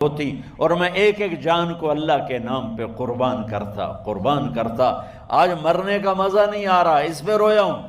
ہوتی اور میں ایک ایک جان کو اللہ کے نام پہ قربان کرتا. آج مرنے کا مزہ نہیں آ رہا، اس پہ رویا ہوں.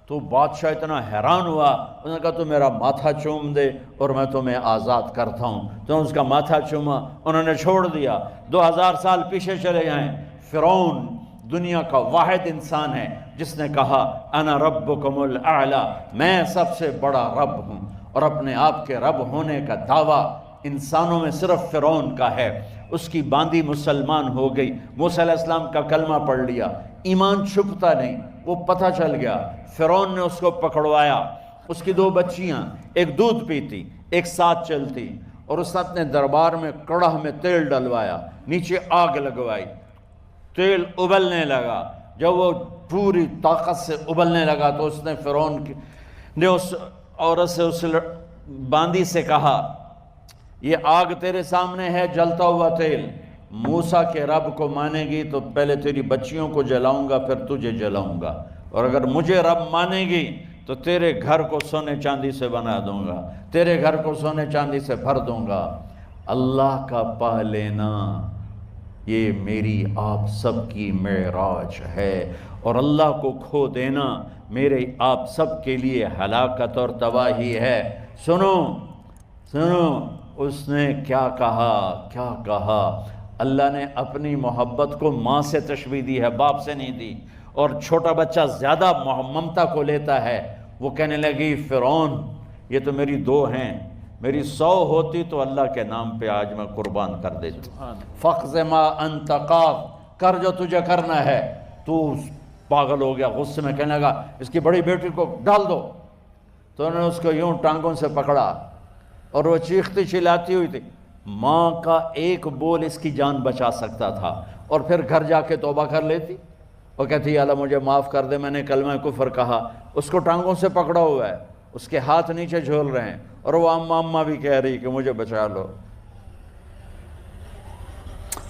تو بادشاہ اتنا حیران ہوا، انہوں نے کہا تو میرا ماتھا چوم دے اور میں تمہیں آزاد کرتا ہوں. تو اس کا ماتھا چوما، انہوں نے چھوڑ دیا. 2000 سال پیچھے چلے جائیں، فرعون دنیا کا واحد انسان ہے جس نے کہا انا ربکم الاعلی، میں سب سے بڑا رب ہوں. اور اپنے آپ کے رب ہونے کا دعویٰ انسانوں میں صرف فرعون کا ہے. اس کی باندی مسلمان ہو گئی، موسیٰ علیہ السلام کا کلمہ پڑھ لیا، ایمان چھپتا نہیں، وہ پتہ چل گیا. فرعون نے اس کو پکڑوایا. اس کی 2 بچیاں، ایک دودھ پیتی ایک ساتھ چلتی، اور اس نے اپنے دربار میں کڑاہ میں تیل ڈلوایا، نیچے آگ لگوائی، تیل ابلنے لگا. جب وہ پوری طاقت سے ابلنے لگا تو اس نے فرعون نے اس عورت سے، اس باندی سے کہا یہ آگ تیرے سامنے ہے، جلتا ہوا تیل، موسیٰ کے رب کو مانے گی تو پہلے تیری بچیوں کو جلاؤں گا پھر تجھے جلاؤں گا، اور اگر مجھے رب مانے گی تو تیرے گھر کو سونے چاندی سے بنا دوں گا، تیرے گھر کو سونے چاندی سے بھر دوں گا. اللہ کا پا لینا یہ میری آپ سب کی معراج ہے، اور اللہ کو کھو دینا میرے آپ سب کے لیے ہلاکت اور تباہی ہے. سنو اس نے کیا کہا. اللہ نے اپنی محبت کو ماں سے تشبیہ دی ہے، باپ سے نہیں دی. اور چھوٹا بچہ زیادہ ممتا کو لیتا ہے. وہ کہنے لگی فرعون یہ تو میری 2 ہیں، میری 100 ہوتی تو اللہ کے نام پہ آج میں قربان کر دیتی. فَقْضِ مَا أَنْتَ قَاضٍ، کر جو تجھے کرنا ہے. تو پاگل ہو گیا، غصے میں کہنے لگا اس کی بڑی بیٹی کو ڈال دو. تو انہوں نے اس کو یوں ٹانگوں سے پکڑا اور وہ چیختی چلاتی ہوئی تھی. ماں کا ایک بول اس کی جان بچا سکتا تھا، اور پھر گھر جا کے توبہ کر لیتی اور کہتی اللہ مجھے معاف کر دے، میں نے کلمہ کفر کہا. اس کو ٹانگوں سے پکڑا ہوا ہے، اس کے ہاتھ نیچے جھول رہے ہیں، اور وہ اماں بھی کہہ رہی کہ مجھے بچا لو.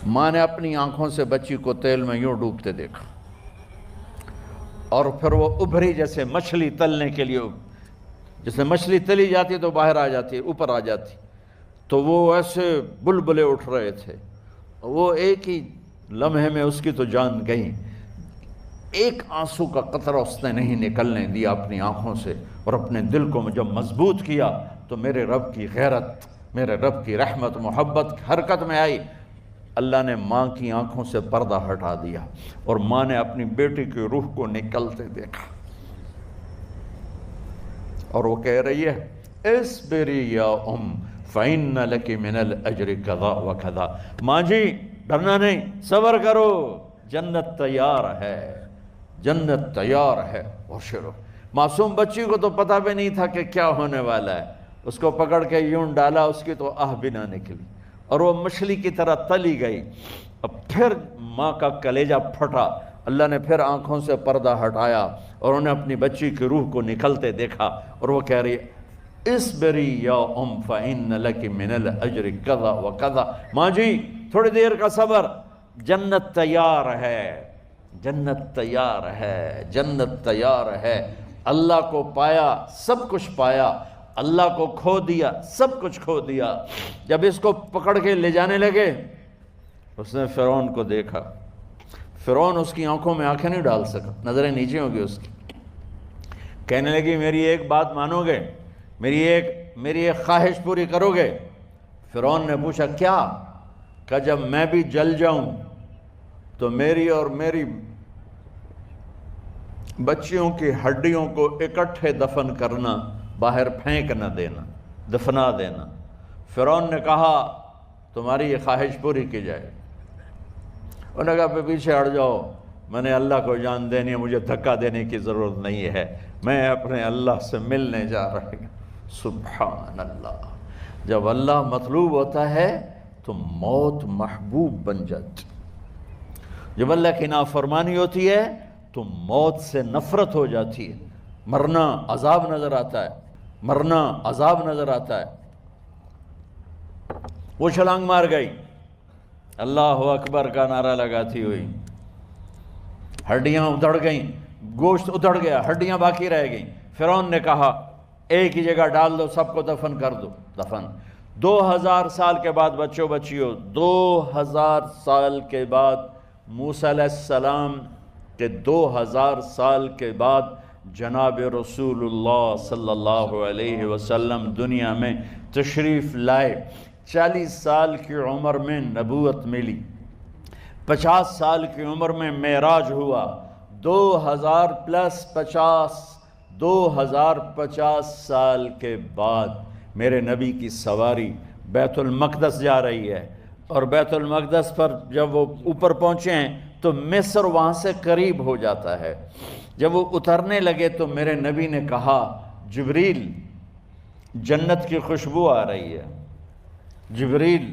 ماں نے اپنی آنکھوں سے بچی کو تیل میں یوں ڈوبتے دیکھا، اور پھر وہ ابھری جیسے مچھلی تلنے کے لیے، جیسے مچھلی تلی جاتی تو باہر آ جاتی، اوپر آ جاتی. تو وہ ایسے بلبلے اٹھ رہے تھے. وہ ایک ہی لمحے میں اس کی تو جان گئی. ایک آنسو کا قطرہ اس نے نہیں نکلنے دیا اپنی آنکھوں سے، اور اپنے دل کو جب مضبوط کیا تو میرے رب کی غیرت، میرے رب کی رحمت محبت حرکت میں آئی. اللہ نے ماں کی آنکھوں سے پردہ ہٹا دیا، اور ماں نے اپنی بیٹی کی روح کو نکلتے دیکھا، اور وہ کہہ رہی ہے اصبری یا فإن لک من الأجر کذا وکذا. ماں جی ڈرنا نہیں، صبر کرو، جنت تیار ہے، جنت تیار ہے. اور شروع معصوم بچی کو تو پتہ بھی نہیں تھا کہ کیا ہونے والا ہے. اس کو پکڑ کے یوں ڈالا، اس کی تو آہ بھی نہ نکلی، اور وہ مچھلی کی طرح تلی گئی. اب پھر ماں کا کلیجہ پھٹا. اللہ نے پھر آنکھوں سے پردہ ہٹایا، اور انہیں اپنی بچی کی روح کو نکلتے دیکھا، اور وہ کہہ رہی ہے اصبری یا فإن لک من الأجر کذا وکذا. ماں جی تھوڑی دیر کا صبر، جنت تیار ہے، جنت تیار ہے، جنت تیار ہے. اللہ کو پایا سب کچھ پایا، اللہ کو کھو دیا سب کچھ کھو دیا. جب اس کو پکڑ کے لے جانے لگے، اس نے فرعون کو دیکھا. فرعون اس کی آنکھوں میں آنکھیں نہیں ڈال سکا، نظریں نیچے ہوں گی اس کی. کہنے لگی میری ایک بات مانو گے، میری ایک خواہش پوری کرو گے؟ فرعون نے پوچھا کیا؟ کہ جب میں بھی جل جاؤں تو میری اور میری بچیوں کی ہڈیوں کو اکٹھے دفن کرنا، باہر پھینک نہ دینا، دفنا دینا. فرعون نے کہا تمہاری یہ خواہش پوری کی جائے. انہوں نے کہا پیچھے ہٹ جاؤ، میں نے اللہ کو جان دینی ہے، مجھے دھکا دینے کی ضرورت نہیں ہے، میں اپنے اللہ سے ملنے جا رہا ہوں. سبحان اللہ. جب اللہ مطلوب ہوتا ہے تو موت محبوب بن جاتی. جب اللہ کی نافرمانی ہوتی ہے تو موت سے نفرت ہو جاتی ہے. مرنا عذاب نظر آتا ہے، مرنا عذاب نظر آتا ہے. وہ چھلانگ مار گئی، اللہ اکبر کا نعرہ لگاتی ہوئی. ہڈیاں ادھڑ گئیں، گوشت ادھڑ گیا، ہڈیاں باقی رہ گئیں. فرعون نے کہا ایک ہی جگہ ڈال دو، سب کو دفن کر دو. دفن 2000 سال کے بعد بچوں بچیوں 2000 سال کے بعد موسیٰ علیہ السلام کے 2000 سال کے بعد جناب رسول اللہ صلی اللہ علیہ وسلم دنیا میں تشریف لائے۔ 40 سال کی عمر میں نبوت ملی، 50 سال کی عمر میں معراج ہوا، 2000 پلس 50 2050 سال کے بعد میرے نبی کی سواری بیت المقدس جا رہی ہے، اور بیت المقدس پر جب وہ اوپر پہنچے ہیں تو مصر وہاں سے قریب ہو جاتا ہے۔ جب وہ اترنے لگے تو میرے نبی نے کہا جبریل جنت کی خوشبو آ رہی ہے، جبریل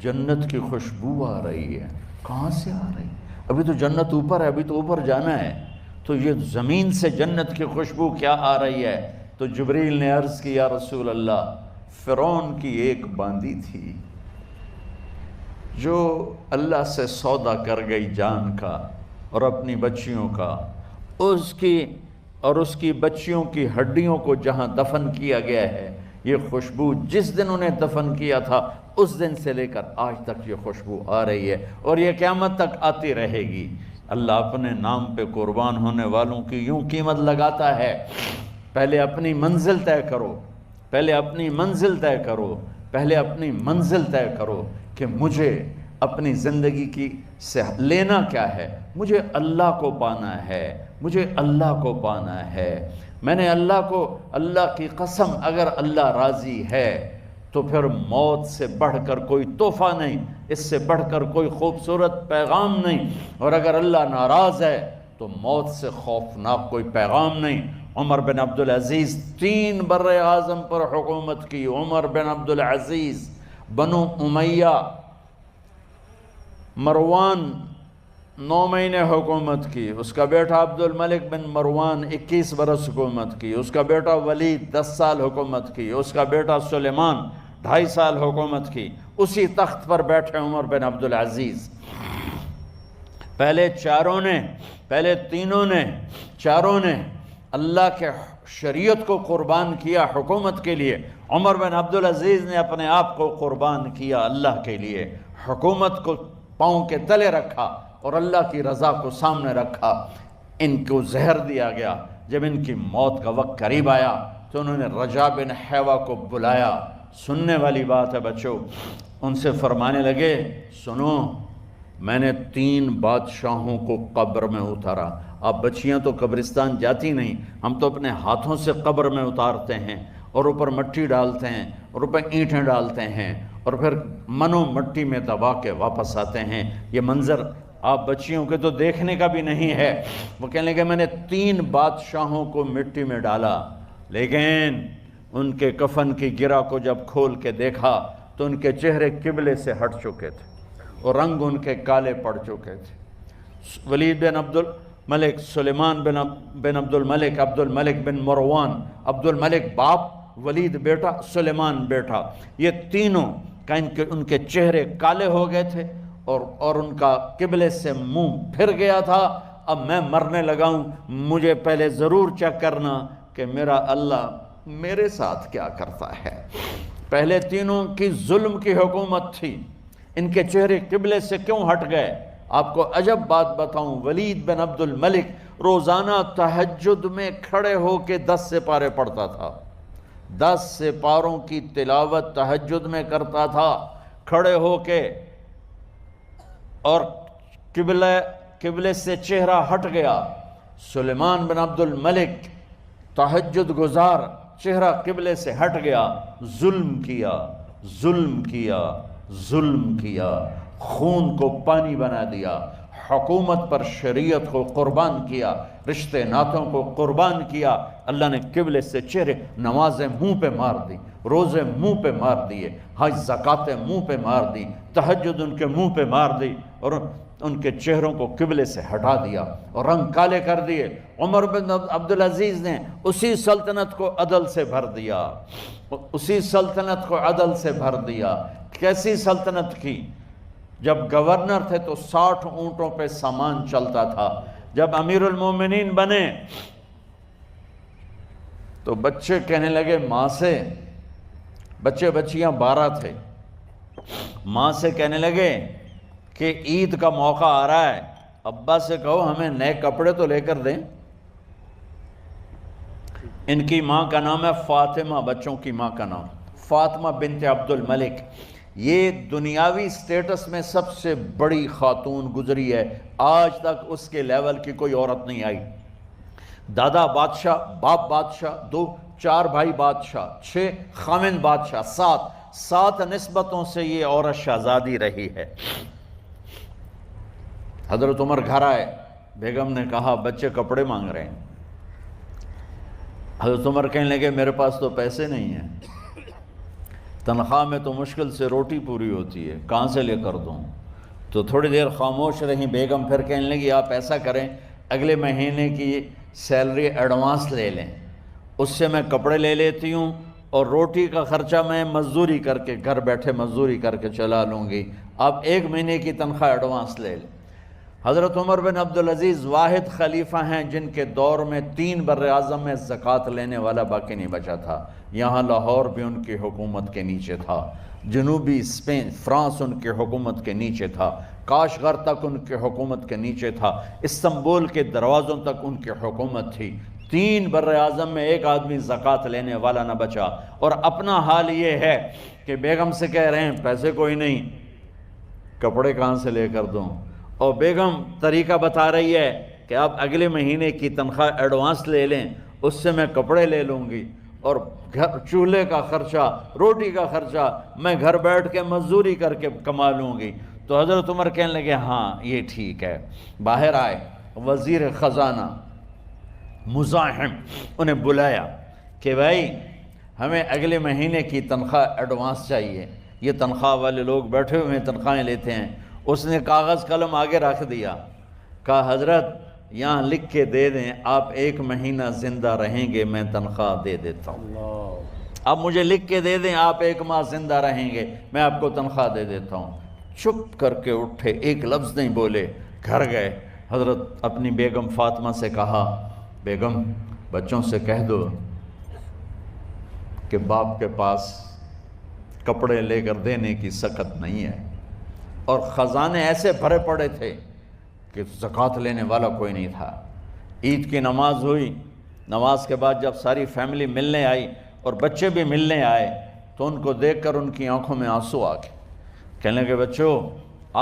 جنت کی خوشبو آ رہی ہے۔ کہاں سے آ رہی ہے؟ ابھی تو جنت اوپر ہے، ابھی تو اوپر جانا ہے، تو یہ زمین سے جنت کی خوشبو کیا آ رہی ہے؟ تو جبریل نے عرض کی یا رسول اللہ فرعون کی ایک باندی تھی جو اللہ سے سودا کر گئی جان کا اور اپنی بچیوں کا، اس کی بچیوں کی ہڈیوں کو جہاں دفن کیا گیا ہے، یہ خوشبو جس دن انہیں دفن کیا تھا اس دن سے لے کر آج تک یہ خوشبو آ رہی ہے اور یہ قیامت تک آتی رہے گی۔ اللہ اپنے نام پہ قربان ہونے والوں کی یوں قیمت لگاتا ہے، پہلے اپنی منزل طے کرو، پہلے اپنی منزل طے کرو، پہلے اپنی منزل طے کرو کہ مجھے اپنی زندگی کی سے لینا کیا ہے، مجھے اللہ کو پانا ہے، مجھے اللہ کو پانا ہے۔ میں نے اللہ کی قسم اگر اللہ راضی ہے تو پھر موت سے بڑھ کر کوئی تحفہ نہیں، اس سے بڑھ کر کوئی خوبصورت پیغام نہیں، اور اگر اللہ ناراض ہے تو موت سے خوفناک کوئی پیغام نہیں۔ عمر بن عبدالعزیز 3 بر اعظم پر حکومت کی، عمر بن عبدالعزیز، بنو امیہ، مروان 9 مہینے حکومت کی، اس کا بیٹا عبد الملک بن مروان 21 برس حکومت کی، اس کا بیٹا ولید 10 سال حکومت کی، اس کا بیٹا سلیمان 2.5 سال حکومت کی۔ اسی تخت پر بیٹھے عمر بن عبدالعزیز۔ پہلے چاروں نے اللہ کے شریعت کو قربان کیا حکومت کے لیے۔ عمر بن عبدالعزیز نے اپنے آپ کو قربان کیا اللہ کے لیے، حکومت کو پاؤں کے تلے رکھا اور اللہ کی رضا کو سامنے رکھا۔ ان کو زہر دیا گیا۔ جب ان کی موت کا وقت قریب آیا تو انہوں نے رجا بن حیوہ کو بلایا۔ سننے والی بات ہے بچوں، ان سے فرمانے لگے سنو، میں نے 3 بادشاہوں کو قبر میں اتارا۔ اب بچیاں تو قبرستان جاتی نہیں، ہم تو اپنے ہاتھوں سے قبر میں اتارتے ہیں اور اوپر مٹی ڈالتے ہیں اور اوپر اینٹیں ڈالتے ہیں اور پھر منو مٹی میں دبا کے واپس آتے ہیں۔ یہ منظر آپ بچیوں کے تو دیکھنے کا بھی نہیں ہے۔ وہ کہنے لگے میں نے 3 بادشاہوں کو مٹی میں ڈالا، لیکن ان کے کفن کی گرہ کو جب کھول کے دیکھا تو ان کے چہرے قبلے سے ہٹ چکے تھے اور رنگ ان کے کالے پڑ چکے تھے۔ ولید بن عبد الملک، سلیمان بن عبد الملک، عبد الملک بن مروان، عبد الملک باپ، ولید بیٹا، سلیمان بیٹا، یہ تینوں کا ان کے چہرے کالے ہو گئے تھے اور ان کا قبلے سے منہ پھر گیا تھا۔ اب میں مرنے لگا ہوں، مجھے پہلے ضرور چیک کرنا کہ میرا اللہ میرے ساتھ کیا کرتا ہے۔ پہلے تینوں کی ظلم کی حکومت تھی، ان کے چہرے قبلے سے کیوں ہٹ گئے؟ آپ کو عجب بات بتاؤں، ولید بن عبد الملک روزانہ تہجد میں کھڑے ہو کے 10 سپارے پڑھتا تھا، 10 سپاروں کی تلاوت تہجد میں کرتا تھا کھڑے ہو کے، اور قبلے سے چہرہ ہٹ گیا۔ سلیمان بن عبد الملک تہجد گزار، چہرہ قبلے سے ہٹ گیا، ظلم کیا، خون کو پانی بنا دیا، حکومت پر شریعت کو قربان کیا، رشتے ناتوں کو قربان کیا۔ اللہ نے قبلے سے چہرے، نمازیں منہ پہ مار دی، روزے منہ پہ مار دیے، حج زکاتیں منہ پہ مار دی، تہجد ان کے منہ پہ مار دی اور ان کے چہروں کو قبلے سے ہٹا دیا اور رنگ کالے کر دیے۔ عمر بن عبدالعزیز نے اسی سلطنت کو عدل سے بھر دیا، کیسی سلطنت کی؟ جب گورنر تھے تو 60 اونٹوں پہ سامان چلتا تھا، جب امیر المومنین بنے تو بچے کہنے لگے ماں سے بچے بچیاں 12 تھے. ماں سے کہنے لگے کہ عید کا موقع آ رہا ہے، ابا سے کہو ہمیں نئے کپڑے تو لے کر دیں. ان کی ماں کا نام ہے فاطمہ، بچوں کی ماں کا نام فاطمہ بنت عبد الملک. یہ دنیاوی سٹیٹس میں سب سے بڑی خاتون گزری ہے، آج تک اس کے لیول کی کوئی عورت نہیں آئی. دادا بادشاہ، باپ بادشاہ، 4 بھائی بادشاہ، 6 خامند بادشاہ، 7 نسبتوں سے یہ عورت شہزادی رہی ہے. حضرت عمر گھر آئے، بیگم نے کہا بچے کپڑے مانگ رہے ہیں. حضرت عمر کہنے لگے میرے پاس تو پیسے نہیں ہیں، تنخواہ میں تو مشکل سے روٹی پوری ہوتی ہے، کہاں سے لے کر دوں؟ تو تھوڑی دیر خاموش رہیں بیگم، پھر کہنے لگی آپ ایسا کریں اگلے مہینے کی سیلری ایڈوانس لے لیں، اس سے میں کپڑے لے لیتی ہوں اور روٹی کا خرچہ میں مزدوری کر کے گھر بیٹھے مزدوری کر کے چلا لوں گی، آپ 1 مہینے کی تنخواہ ایڈوانس لے لیں. حضرت عمر بن عبدالعزیز واحد خلیفہ ہیں جن کے دور میں 3 بر اعظم میں زکوٰۃ لینے والا باقی نہیں بچا تھا. یہاں لاہور بھی ان کی حکومت کے نیچے تھا، جنوبی اسپین فرانس ان کے حکومت کے نیچے تھا، کاشغر تک ان کے حکومت کے نیچے تھا، استنبول کے دروازوں تک ان کی حکومت تھی. 3 بر اعظم میں ایک آدمی زکوٰۃ لینے والا نہ بچا. اور اپنا حال یہ ہے کہ بیگم سے کہہ رہے ہیں پیسے کوئی نہیں، کپڑے کہاں سے لے کر دوں؟ اور بیگم طریقہ بتا رہی ہے کہ آپ اگلے مہینے کی تنخواہ ایڈوانس لے لیں، اس سے میں کپڑے لے لوں گی اور چولہے کا خرچہ، روٹی کا خرچہ میں گھر بیٹھ کے مزدوری کر کے کما لوں گی. تو حضرت عمر کہنے لگے ہاں یہ ٹھیک ہے. باہر آئے وزیر خزانہ مزاحم، انہیں بلایا کہ بھائی ہمیں اگلے مہینے کی تنخواہ ایڈوانس چاہیے. یہ تنخواہ والے لوگ بیٹھے ہوئے تنخواہیں لیتے ہیں. اس نے کاغذ قلم آگے رکھ دیا، کہا حضرت یہاں لکھ کے دے دیں آپ 1 مہینہ زندہ رہیں گے میں تنخواہ دے دیتا ہوں. اب مجھے لکھ کے دے دیں آپ 1 ماہ زندہ رہیں گے میں آپ کو تنخواہ دے دیتا ہوں. چپ کر کے اٹھے، ایک لفظ نہیں بولے، گھر گئے. حضرت اپنی بیگم فاطمہ سے کہا بیگم بچوں سے کہہ دو کہ باپ کے پاس کپڑے لے کر دینے کی سخت نہیں ہے. اور خزانے ایسے بھرے پڑے تھے کہ زکوٰۃ لینے والا کوئی نہیں تھا. عید کی نماز ہوئی، نماز کے بعد جب ساری فیملی ملنے آئی اور بچے بھی ملنے آئے تو ان کو دیکھ کر ان کی آنکھوں میں آنسو آ گئے. کہنے لگے بچوں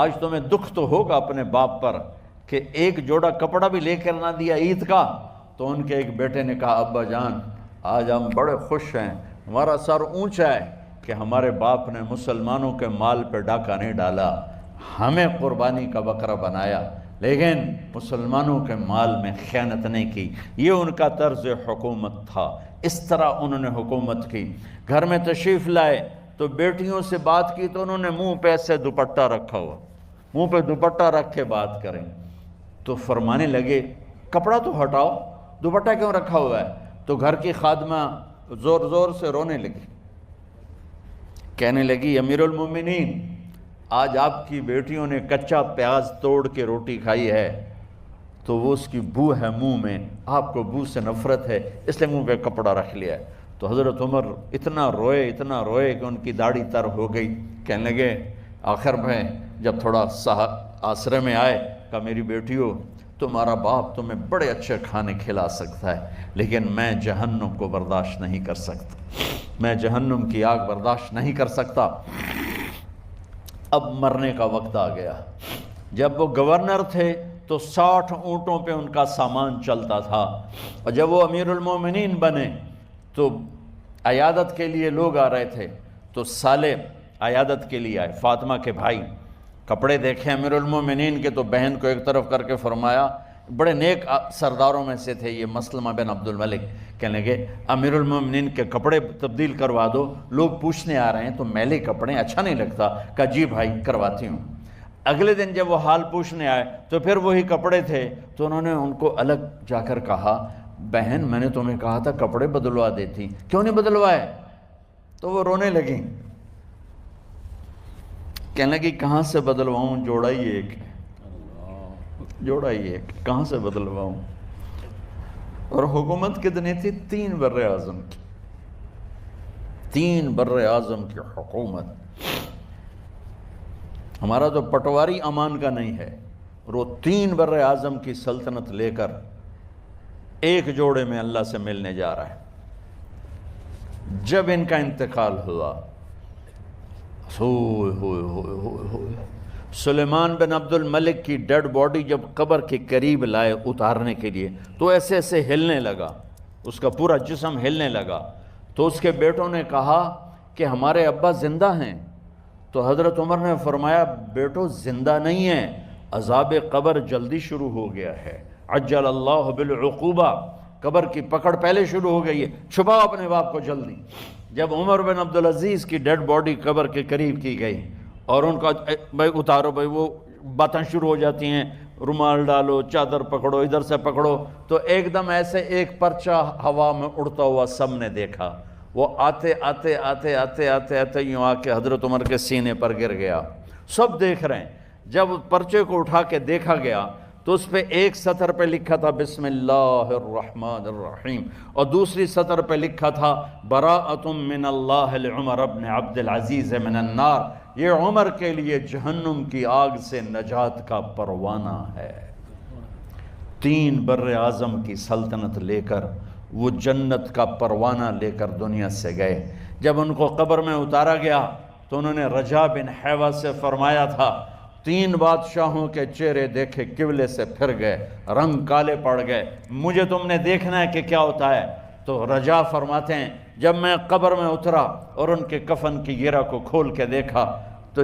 آج تمہیں دکھ تو ہوگا اپنے باپ پر کہ ایک جوڑا کپڑا بھی لے کر نہ دیا عید کا. تو ان کے ایک بیٹے نے کہا ابا جان آج ہم بڑے خوش ہیں، ہمارا سر اونچا ہے کہ ہمارے باپ نے مسلمانوں کے مال پہ ڈاکہ نہیں ڈالا، ہمیں قربانی کا بکرا بنایا لیکن مسلمانوں کے مال میں خیانت نہیں کی. یہ ان کا طرز حکومت تھا، اس طرح انہوں نے حکومت کی. گھر میں تشریف لائے تو بیٹیوں سے بات کی تو انہوں نے منہ پہ ایسے دوپٹہ رکھا ہوا، منہ پہ دوپٹہ رکھ کے بات کریں. تو فرمانے لگے کپڑا تو ہٹاؤ، دوپٹہ کیوں رکھا ہوا ہے؟ تو گھر کی خادمہ زور زور سے رونے لگی، کہنے لگی امیر المومنین آج آپ کی بیٹیوں نے کچا پیاز توڑ کے روٹی کھائی ہے تو وہ اس کی بو ہے منہ میں، آپ کو بو سے نفرت ہے اس لیے منہ پہ کپڑا رکھ لیا ہے. تو حضرت عمر اتنا روئے کہ ان کی داڑھی تر ہو گئی. کہنے لگے آخر میں جب تھوڑا آسرے میں آئے کہا میری بیٹیوں تمہارا باپ تمہیں بڑے اچھے کھانے کھلا سکتا ہے لیکن میں جہنم کو برداشت نہیں کر سکتا، میں جہنم کی آگ برداشت نہیں کر سکتا. اب مرنے کا وقت آ گیا. جب وہ گورنر تھے تو 60 اونٹوں پہ ان کا سامان چلتا تھا، اور جب وہ امیر المومنین بنے تو عیادت کے لیے لوگ آ رہے تھے تو سالے عیادت کے لیے آئے. فاطمہ کے بھائی کپڑے دیکھے امیر المومنین کے تو بہن کو ایک طرف کر کے فرمایا، بڑے نیک سرداروں میں سے تھے یہ مسلمہ بن عبد الملک. کہنے لگے امیر المومنین کے کپڑے تبدیل کروا دو، لوگ پوچھنے آ رہے ہیں تو میلے کپڑے اچھا نہیں لگتا. کہا جی بھائی کرواتی ہوں. اگلے دن جب وہ حال پوچھنے آئے تو پھر وہی کپڑے تھے تو انہوں نے ان کو الگ جا کر کہا بہن میں نے تمہیں کہا تھا کپڑے بدلوا دیتی، کیوں نہیں بدلوائے؟ تو وہ رونے لگیں. کہنے لگی کہاں سے بدلواؤں، جوڑا ہی ایک کہاں سے بدلواؤں. اور حکومت کتنی تھی؟ 3 بر اعظم کی. 3 بر اعظم کی حکومت. ہمارا تو پٹواری امان کا نہیں ہے، اور وہ 3 بر اعظم کی سلطنت لے کر ایک جوڑے میں اللہ سے ملنے جا رہا ہے. جب ان کا انتقال ہوا، سلیمان بن عبد الملک کی ڈیڈ باڈی جب قبر کے قریب لائے اتارنے کے لیے تو ایسے ایسے ہلنے لگا، اس کا پورا جسم ہلنے لگا. تو اس کے بیٹوں نے کہا کہ ہمارے ابا زندہ ہیں. تو حضرت عمر نے فرمایا بیٹو زندہ نہیں ہیں، عذاب قبر جلدی شروع ہو گیا ہے. عجل اللہ بالعقوبہ، قبر کی پکڑ پہلے شروع ہو گئی ہے، چھپاؤ اپنے باپ کو جلدی. جب عمر بن عبدالعزیز کی ڈیڈ باڈی قبر کے قریب کی گئی اور ان کا بھائی اتارو، بھائی وہ باتیں شروع ہو جاتی ہیں، رومال ڈالو، چادر پکڑو، ادھر سے پکڑو. تو ایک دم ایسے ایک پرچہ ہوا میں اڑتا ہوا سب نے دیکھا. وہ آتے آتے آتے آتے آتے آتے یوں آ کے حضرت عمر کے سینے پر گر گیا. سب دیکھ رہے ہیں. جب پرچے کو اٹھا کے دیکھا گیا تو اس پہ ایک سطر پہ لکھا تھا بسم اللہ الرحمن الرحیم، اور دوسری سطر پہ لکھا تھا براءۃ من اللہ لعمر بن عبد العزیز من النار. یہ عمر کے لیے جہنم کی آگ سے نجات کا پروانہ ہے. 3 بر اعظم کی سلطنت لے کر وہ جنت کا پروانہ لے کر دنیا سے گئے. جب ان کو قبر میں اتارا گیا تو انہوں نے رجا بن حیوہ سے فرمایا تھا 3 بادشاہوں کے چہرے دیکھے قبلے سے پھر گئے، رنگ کالے پڑ گئے، مجھے تم نے دیکھنا ہے کہ کیا ہوتا ہے. تو رجا فرماتے ہیں جب میں قبر میں اترا اور ان کے کفن کی گرہ کو کھول کے دیکھا تو